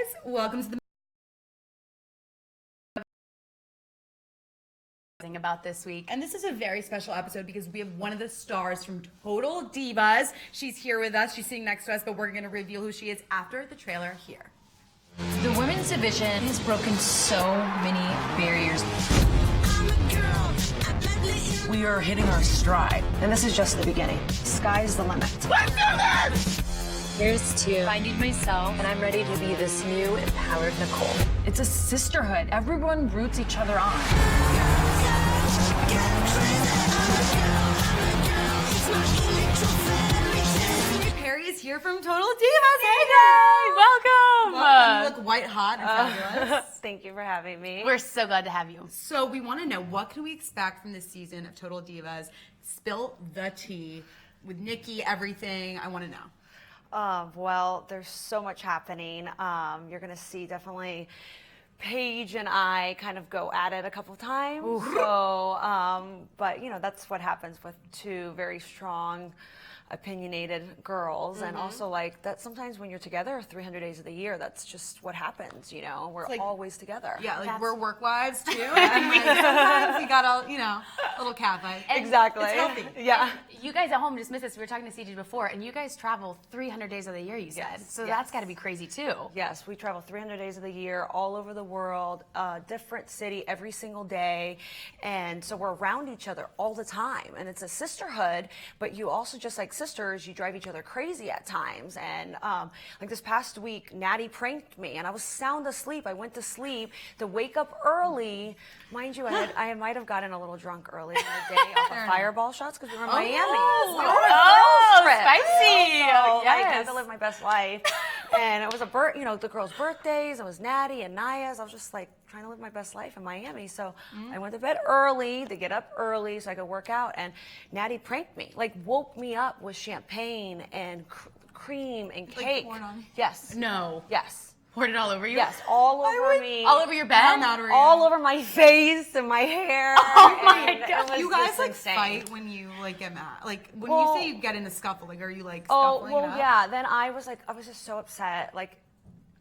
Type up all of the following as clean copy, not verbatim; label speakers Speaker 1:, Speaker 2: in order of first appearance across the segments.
Speaker 1: guys. Welcome to the about this week. And this is a very special episode because we have one of the stars from Total Divas. She's here with us. She's sitting next to us, but we're going to reveal who she is after the trailer here.
Speaker 2: The women's division has broken so many barriers.
Speaker 3: We are hitting our stride, and this is just the beginning. Sky's the limit.
Speaker 1: Let's do this!
Speaker 2: Here's to finding myself, and I'm ready to be this new, empowered Nicole.
Speaker 3: It's a sisterhood. Everyone roots each other on.
Speaker 1: Perry is here from Total Divas.
Speaker 4: Hey guys, welcome.
Speaker 1: Welcome. You look white hot and fabulous.
Speaker 4: Thank you for having me.
Speaker 2: We're so glad to have you.
Speaker 1: So we want to know, what can we expect from this season of Total Divas? Spill the tea with Nicki, everything. I want to know.
Speaker 4: Well, there's so much happening. You're going to see definitely Paige and I kind of go at it a couple times. Ooh. So, but you know, that's what happens with two very strong, opinionated girls. And also like that sometimes when you're together 300 days of the year, that's just what happens, you know. We're always together.
Speaker 1: Yeah, like we're work wives too. And like, sometimes we got a, little cat fight.
Speaker 4: Exactly.
Speaker 1: It's healthy.
Speaker 4: Yeah.
Speaker 2: You guys at home just missed this. We were talking to CJ before, and you guys travel 300 days of the year, you said.
Speaker 4: Yes,
Speaker 2: So
Speaker 4: yes.
Speaker 2: that's got to be crazy too.
Speaker 4: Yes, we travel 300 days of the year, all over the world, different city every single day. And so we're around each other all the time. And it's a sisterhood, but you also, just like sisters, you drive each other crazy at times. And like this past week, Natty pranked me, and I was sound asleep. I went to sleep to wake up early. Mind you, I might have gotten a little drunk early in the day off of Fireball shots because we were in Miami.
Speaker 2: Spicy.
Speaker 4: So,
Speaker 2: Yes.
Speaker 4: I had to live my best life. And it was the girls' birthdays. It was Natty and Naya's. I was just like trying to live my best life in Miami. So I went to bed early to get up early so I could work out. And Natty pranked me, like woke me up with champagne and cream and cake.
Speaker 1: Poured on?
Speaker 4: Yes.
Speaker 2: No.
Speaker 4: Yes.
Speaker 2: Poured it all over you?
Speaker 4: Yes. All over me.
Speaker 2: All over your bed?
Speaker 1: How mad were you?
Speaker 4: All over my face and my hair.
Speaker 2: Oh my
Speaker 4: and
Speaker 2: God.
Speaker 4: it was
Speaker 1: You guys
Speaker 4: just
Speaker 1: like
Speaker 4: insane.
Speaker 1: fight when you like get mad? Like when
Speaker 4: Well-
Speaker 1: you say you get in a scuffle, like are you like
Speaker 4: Oh,
Speaker 1: scuffling
Speaker 4: well,
Speaker 1: it up?
Speaker 4: yeah. Then I was just so upset. Like,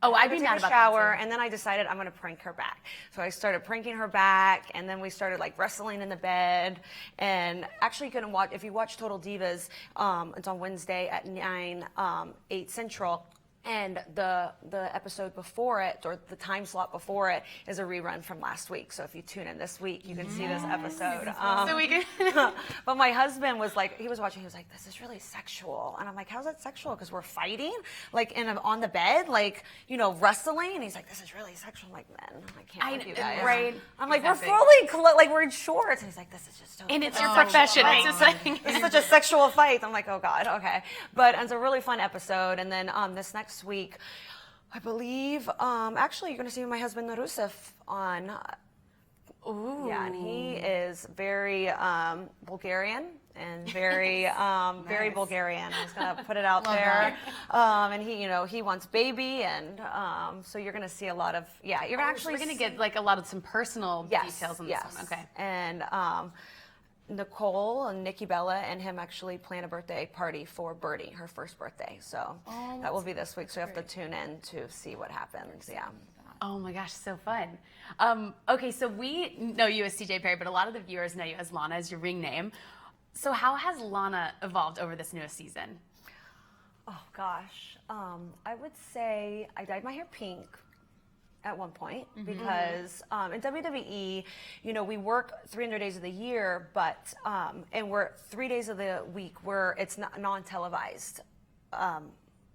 Speaker 2: Oh, I'd be
Speaker 4: took
Speaker 2: mad
Speaker 4: a
Speaker 2: about
Speaker 4: shower,
Speaker 2: that too.
Speaker 4: and then I decided I'm gonna prank her back. So I started pranking her back, and then we started like wrestling in the bed. And actually, you can watch if you watch Total Divas. It's on Wednesday at 9, 8 Central. And the episode before it, or the time slot before it, is a rerun from last week. So if you tune in this week, you can see this episode.
Speaker 2: So we can.
Speaker 4: But my husband was like, he was watching, he was like, this is really sexual. And I'm like, how's that sexual? Because we're fighting, like on the bed, like, wrestling. And he's like, this is really sexual. I'm like, man, I can't with you guys.
Speaker 2: right.
Speaker 4: I'm like, we're
Speaker 2: Exactly.
Speaker 4: fully, like we're in shorts. And he's like, this is just so
Speaker 2: And it's your
Speaker 4: sexual
Speaker 2: profession.
Speaker 4: fight.
Speaker 2: It's just like.
Speaker 4: It's such a sexual fight. I'm like, oh God, okay. But it's a really fun episode. And then this next week, I believe, actually, you're going to see my husband Narusef on.
Speaker 2: Ooh.
Speaker 4: Yeah, and he is very Bulgarian and very, very Bulgarian. I'm just going to put it out there. And he wants baby, and so you're going to see a lot of, you're actually
Speaker 2: We're going to get like a lot of some personal details on this one. Okay.
Speaker 4: And Nicole and Nicki Bella and him actually plan a birthday party for Birdie, her first birthday. So that will be this week. So you have to tune in to see what happens. Yeah.
Speaker 2: Oh my gosh, so fun. Okay, so we know you as CJ Perry, but a lot of the viewers know you as Lana, as your ring name. So how has Lana evolved over this newest season?
Speaker 4: Oh gosh. I would say I dyed my hair pink at one point because in WWE, we work 300 days of the year, but and we're 3 days of the week where it's not non-televised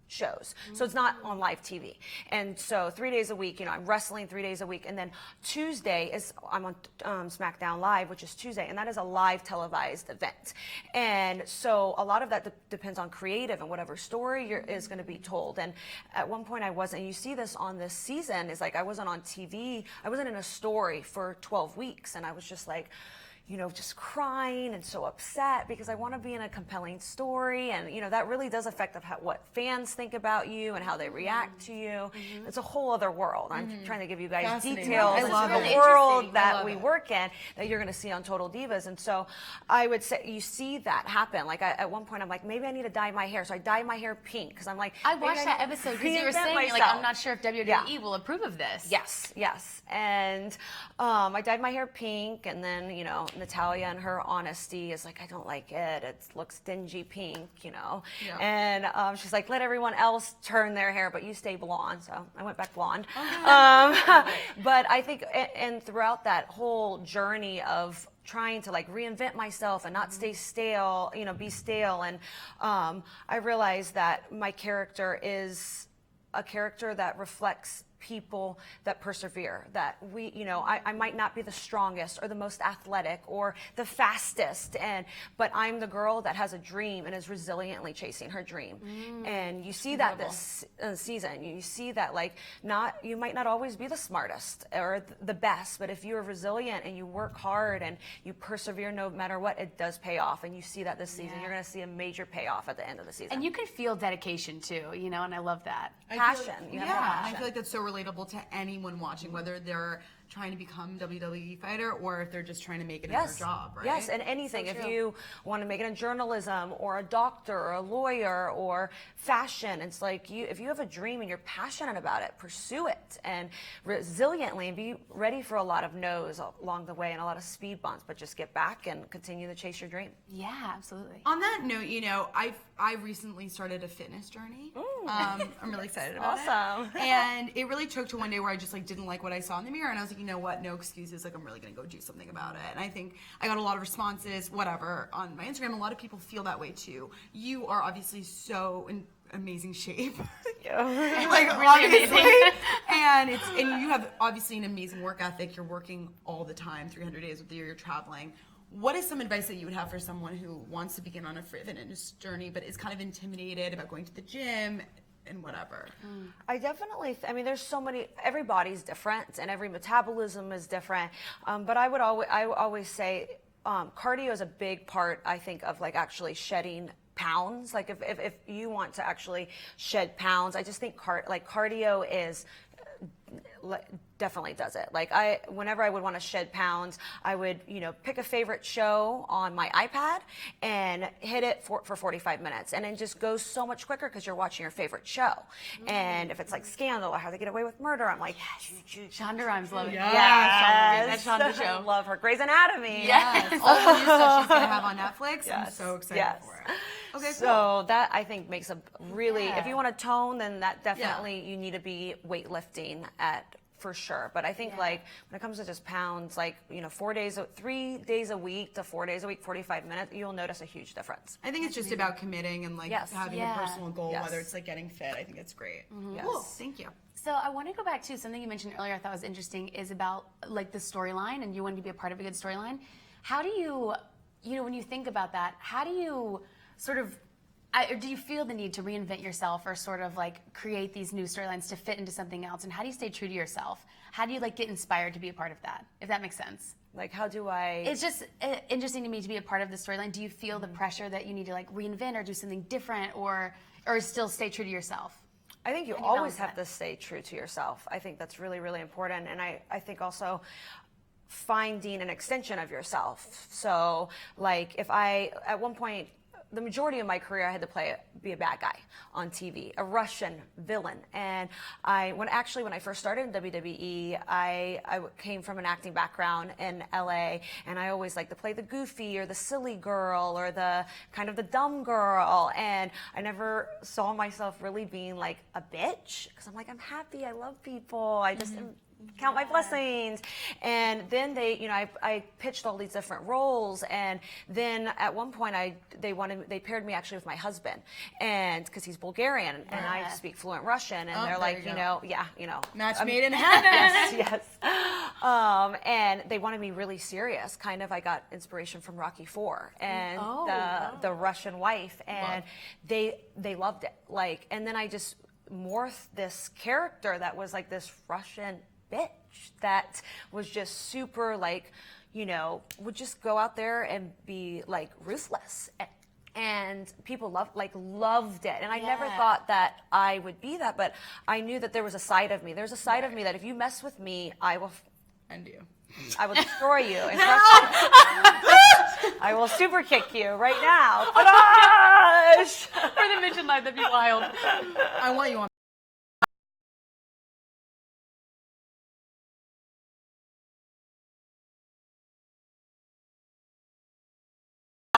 Speaker 4: shows. So it's not on live TV. And so 3 days a week, I'm wrestling 3 days a week. And then Tuesday I'm on SmackDown Live, which is Tuesday. And that is a live televised event. And so a lot of that depends on creative and whatever story is going to be told. And at one point I wasn't, and you see this on this season, is like I wasn't on TV. I wasn't in a story for 12 weeks. And I was just like, just crying and so upset because I want to be in a compelling story. And, that really does affect what fans think about you and how they react to you. It's a whole other world. I'm trying to give you guys details
Speaker 1: I love
Speaker 4: of the
Speaker 1: it.
Speaker 4: world that
Speaker 1: love
Speaker 4: we
Speaker 1: it.
Speaker 4: work in that you're going to see on Total Divas. And so I would say you see that happen. Like at one point I'm like, maybe I need to dye my hair. So I dye my hair pink because I'm like,
Speaker 2: I
Speaker 4: maybe
Speaker 2: watched that
Speaker 4: need to
Speaker 2: episode because you were
Speaker 4: reinvent
Speaker 2: saying, you're like,
Speaker 4: myself.
Speaker 2: I'm not sure if WWE
Speaker 4: Yeah.
Speaker 2: will approve of this.
Speaker 4: Yes. And I dyed my hair pink, and then, Natalia and her honesty is like, I don't like it. It looks dingy pink,
Speaker 1: Yeah.
Speaker 4: And she's like, let everyone else turn their hair, but you stay blonde. So I went back blonde. But I think, and throughout that whole journey of trying to like reinvent myself and not stay stale, be stale. And I realized that my character is a character that reflects people that persevere, that I might not be the strongest or the most athletic or the fastest, but I'm the girl that has a dream and is resiliently chasing her dream. And you see that this season. You see that you might not always be the smartest or the best, but if you're resilient and you work hard and you persevere no matter what, it does pay off. And you see that this season. You're going to see a major payoff at the end of the season.
Speaker 2: And you can feel dedication too, and I love that.
Speaker 4: Passion. You have
Speaker 1: Yeah,
Speaker 4: passion.
Speaker 1: I feel like that's so relatable to anyone watching, whether they're trying to become WWE fighter or if they're just trying to make it in their job, right?
Speaker 4: Yes, and anything. If you want to make it in journalism or a doctor or a lawyer or fashion, it's like if you have a dream and you're passionate about it, pursue it and resiliently, and be ready for a lot of no's along the way and a lot of speed bumps, but just get back and continue to chase your dream.
Speaker 2: Yeah, absolutely.
Speaker 1: On that note, I recently started a fitness journey. I'm really excited about
Speaker 4: Awesome.
Speaker 1: it. And it really took to one day where I just didn't like what I saw in the mirror, and I was like, you know what, no excuses. I'm really gonna go do something about it. And I think I got a lot of responses, whatever, on my Instagram. A lot of people feel that way too. You are obviously so in amazing shape.
Speaker 2: Really
Speaker 1: obviously.
Speaker 2: amazing.
Speaker 1: and you have obviously an amazing work ethic. You're working all the time, 300 days of the year. You're traveling. What is some advice that you would have for someone who wants to begin on a fitness journey but is kind of intimidated about going to the gym and whatever?
Speaker 4: I definitely, there's so many, everybody's different and every metabolism is different. But I always say cardio is a big part, I think, of actually shedding pounds. If you want to actually shed pounds, I just think cardio is definitely does it. Whenever I would want to shed pounds, I would, pick a favorite show on my iPad and hit it for 45 minutes. And it just goes so much quicker because you're watching your favorite show. And if it's like Scandal or How They Get Away with Murder, I'm like,
Speaker 2: Shonda Rhimes, love it.
Speaker 4: yes.
Speaker 2: That's Shonda's show.
Speaker 4: Love her. Grey's Anatomy.
Speaker 2: Yes.
Speaker 1: All the new stuff she's gonna have on Netflix. I'm so excited for it. Okay,
Speaker 4: So that I think makes a really, if you want to tone, then that definitely you need to be weightlifting for sure. But I think when it comes to just pounds, 3 days a week to 4 days a week, 45 minutes, you'll notice a huge difference.
Speaker 1: I think it's just about committing and having a personal goal, whether it's getting fit. I think it's great. Cool. Thank you.
Speaker 2: So I want to go back to something you mentioned earlier I thought was interesting is about the storyline, and you wanted to be a part of a good storyline. How do you, when you think about that, how do you sort of, or do you feel the need to reinvent yourself or sort of create these new storylines to fit into something else? And how do you stay true to yourself? How do you get inspired to be a part of that, if that makes sense?
Speaker 4: How do I...
Speaker 2: It's just interesting to me to be a part of the storyline. Do you feel the pressure that you need to reinvent or do something different or still stay true to yourself?
Speaker 4: I think you always have to stay true to yourself. I think that's really, really important. And I think also finding an extension of yourself. So if at one point, the majority of my career, I had to be a bad guy on TV, a Russian villain. And when I first started in WWE, I came from an acting background in LA, and I always liked to play the goofy or the silly girl or the kind of the dumb girl. And I never saw myself really being a bitch, because I'm I'm happy, I love people, I just count my blessings. And then I pitched all these different roles, and then at one point they paired me actually with my husband, and because he's Bulgarian and I speak fluent Russian, and they're
Speaker 1: match made in heaven.
Speaker 4: yes. And they wanted me really serious. Kind of, I got inspiration from Rocky IV and the Russian wife, and they loved it. And then I just morphed this character that was this Russian bitch that was just super would just go out there and be like ruthless. And people loved it. And I never thought that I would be that, but I knew that there was a side of me. There's a side of me that if you mess with me, I will
Speaker 1: end you.
Speaker 4: I will destroy you and crush you. I will super kick you right now.
Speaker 2: For the Mission Live, that'd be wild.
Speaker 1: I want you on.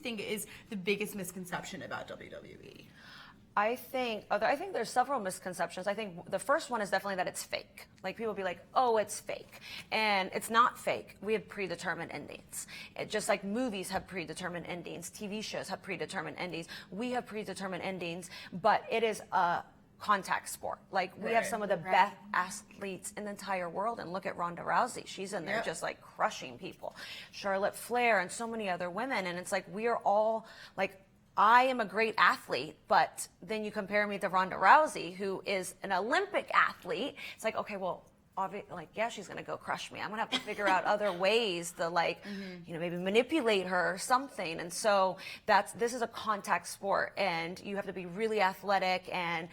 Speaker 1: Think is the biggest misconception about WWE?
Speaker 4: I think there's several misconceptions. I think the first one is definitely that it's fake. Like people be like, oh, it's fake. And it's not fake. We have predetermined endings. Just like movies have predetermined endings, TV shows have predetermined endings. We have predetermined endings, but it is a contact sport. Like we have some of the best athletes in the entire world, and look at Ronda Rousey. She's in there just like crushing people. Charlotte Flair and so many other women. And it's like we are all like, I am a great athlete, but then you compare me to Ronda Rousey, who is an Olympic athlete. It's like, okay, well, she's going to go crush me. I'm going to have to figure out other ways to maybe manipulate her or something. And so this is a contact sport, and you have to be really athletic and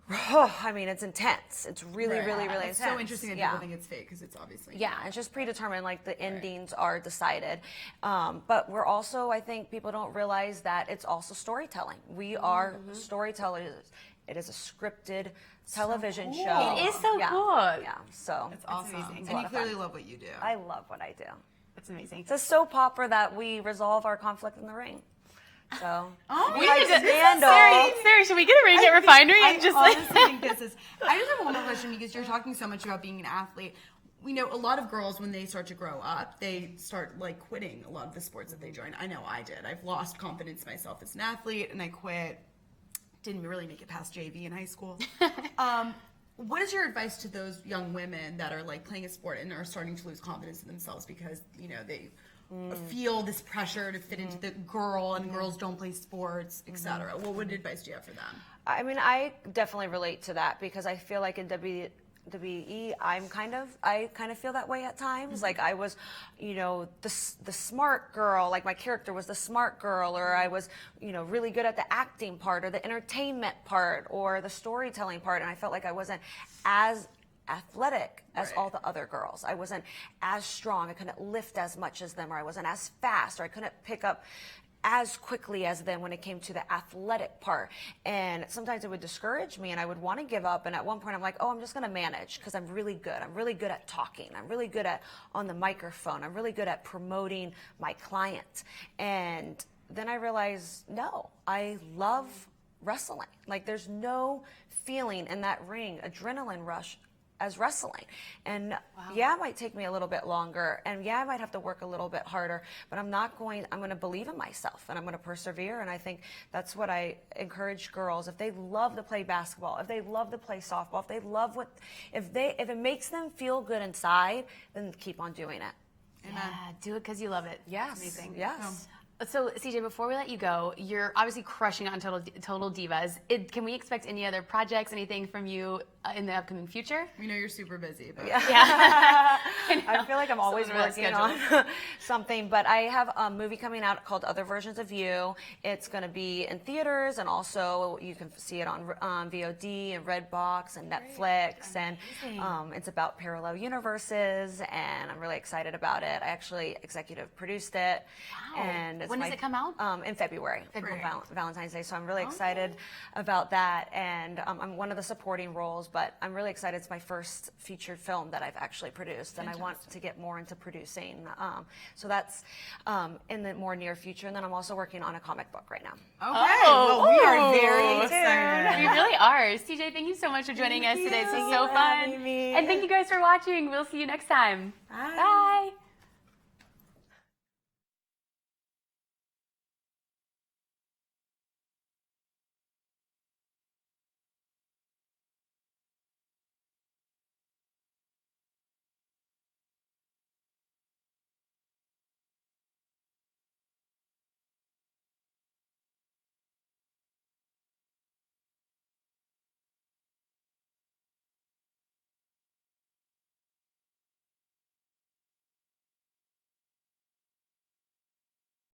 Speaker 4: it's intense. It's really, really, really intense.
Speaker 1: It's so interesting that people think it's fake because it's obviously
Speaker 4: it's just predetermined. Like the endings are decided, but we're also, I think people don't realize that it's also storytelling. We are storytellers. It is a scripted television show.
Speaker 2: It is so cool.
Speaker 4: Yeah, so
Speaker 1: it's awesome. And you clearly love what you do.
Speaker 4: I love what I do.
Speaker 2: That's amazing.
Speaker 4: It's a soap opera that we resolve our conflict in the ring. So
Speaker 2: we need to Sarah, should we get a ring at Refinery and just
Speaker 1: honestly think this is. I just have one more question because you're talking so much about being an athlete. We know a lot of girls when they start to grow up, they start like quitting a lot of the sports that they join. I know I did. I've lost confidence in myself as an athlete, and I quit. Didn't really make it past JV in high school. What is your advice to those young women that are like playing a sport and are starting to lose confidence in themselves because they feel this pressure to fit into the girl and girls don't play sports, etc.? What advice do you have for them?
Speaker 4: I mean, I definitely relate to that because I feel like in WWE, I kind of feel that way at times. Like I was, the smart girl, like my character was the smart girl, or I was, really good at the acting part or the entertainment part or the storytelling part. And I felt like I wasn't as athletic as all the other girls. I wasn't as strong. I couldn't lift as much as them, or I wasn't as fast, or I couldn't pick up as quickly as them when it came to the athletic part. And sometimes it would discourage me and I would want to give up. And at one point I'm like, oh, I'm just going to manage because I'm really good. I'm really good at talking. I'm really good at on the microphone. I'm really good at promoting my client. And then I realized, no, I love wrestling. Like there's no feeling in that ring, adrenaline rush as wrestling. And it might take me a little bit longer, and I might have to work a little bit harder, but I'm going to believe in myself and I'm going to persevere. And I think that's what I encourage girls. If they love to play basketball, if they love to play softball, if they love if it makes them feel good inside, then keep on doing it.
Speaker 2: Yeah, do it because you love it.
Speaker 4: Yes.
Speaker 2: Amazing.
Speaker 4: Yes.
Speaker 2: So, CJ, before we let you go, you're obviously crushing it on Total Divas. Can we expect any other projects, anything from you in the upcoming future?
Speaker 1: We know you're super busy, but
Speaker 4: I feel like I'm always working on something. But I have a movie coming out called Other Versions of You. It's going to be in theaters, and also you can see it on VOD and Redbox and Netflix. And it's about parallel universes, and I'm really excited about it. I actually executive produced it.
Speaker 2: Wow.
Speaker 4: And
Speaker 2: when does it come out?
Speaker 4: In February. Valentine's Day. So I'm really excited about that. And I'm one of the supporting roles, but I'm really excited. It's my first featured film that I've actually produced, and I want to get more into producing. So that's in the more near future. And then I'm also working on a comic book right now.
Speaker 1: Okay. Well, we are very excited.
Speaker 2: We really are. CJ, thank you so much for joining us today. It's been so fun. And thank you guys for watching. We'll see you next time.
Speaker 1: Bye.
Speaker 2: Bye.